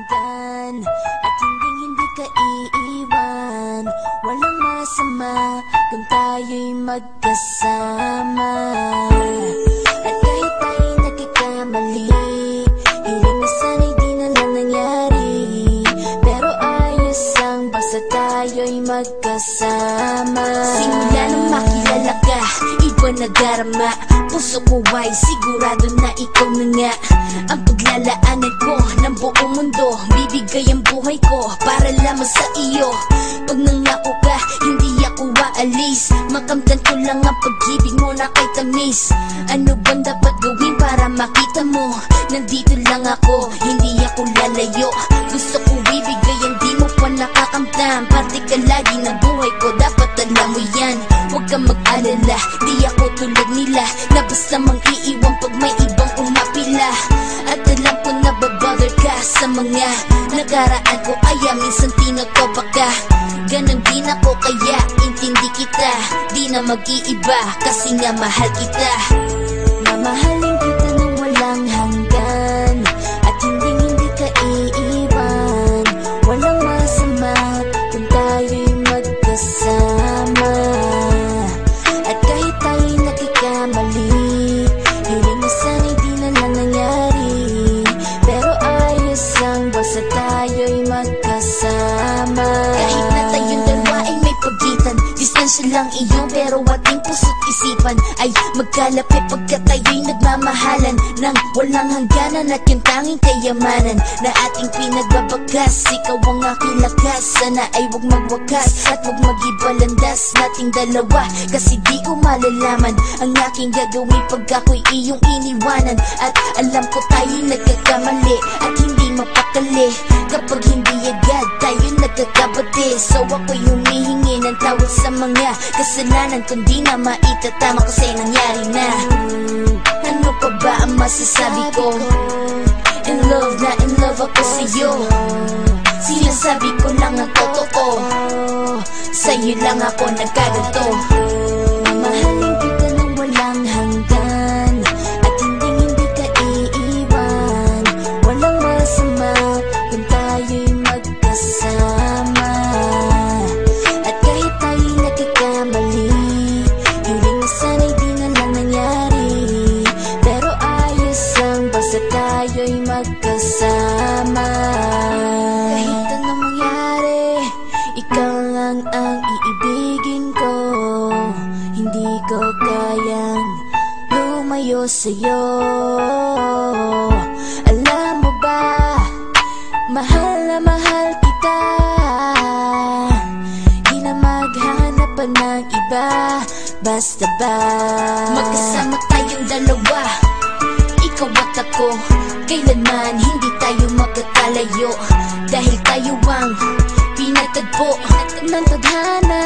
hanggan at hindi ka iiwan. Walang masama kung tayo'y magkasama. At kahit tayo'y nagkakamali, hiling na sana'y di na lang nangyari. Pero ayos ang basta tayo'y magkasama. Simula nang makilala ka, iba nadarama. Puso ko ay sigurado na ikaw na nga ang paglalaanan ko ng buong mundo. Bibigay ang buhay ko para lamang sa iyo. Pag nangako ka, hindi ako aalis. Makamtan ko lang ang pag-ibig mo na kay tamis. Ano bang dapat gawin para makita mo? Nandito lang ako, hindi ako lalayo. Gusto ko bibigay ang di mo pa nakakamtan. Parte ka lagi ng buhay ko, dapat alam mo yan. Huwag kang mag-alala, di ako tulad nila na basta mang iiwan pag may ibang umapila. At alam ko na babother ka sa mga nakaraan ko, kaya minsan tinatopa ka. Ganon din ako kaya intindi kita. Di na mag-iiba kasi nga mahal kita. Mamahalin kita nang walang hanggan at hindi ka iiwan. Walang masama kung tayo'y magkasama. At kahit tayo'y nagkakamali, hiling na sana'y di na lang nangyari. Pero ayos ang basta tayo'y magkasama. Kahit na tayong dalawa ay may pagitan, distansya lang iyon pero ating puso't isipan ay magkalapit pagkat tayo'y nagmamahalan ng walang hangganan. At yung tanging kayamanan na ating pinagbabagas, ikaw ang aking lakas. Sana ay huwag magwakas at huwag mag-ibalandas nating dalawa. Kasi di ko malalaman ang aking gagawin pag ako'y iyong iniwanan. At alam ko tayo'y nagkakamali at hindi mapakali kapag hindi agad tayo nagkakabati. So ako'y humihingi ng tawad sa mga kasalanan kung di na maitatama kasi nangyari na. Ano pa ba ang masasabi ko? In love na in love ako sa'yo. Sinasabi ko lang ang totoo, sa'yo lang ako nagkaganto. Mamahalin kita nang walang hanggan at hindi ka iiwan. Walang masama kung tayo'y magkasama. At kahit tayo'y nagkakamali, hiling na sana'y di na lang nangyari. Pero ayos ang basta tayo'y magkasama. Kahit anong mangyari, ikaw lang ang iibigin ko. Hindi ko kayang lumayo sa'yo. Alam mo ba, mahal na mahal kita. Di na maghanap pa ng iba, basta ba magkasama tayong dalawa, ikaw at ako. Kailanman hindi tayo magkakalayo dahil tayo ang pinatagpo ng tadhana.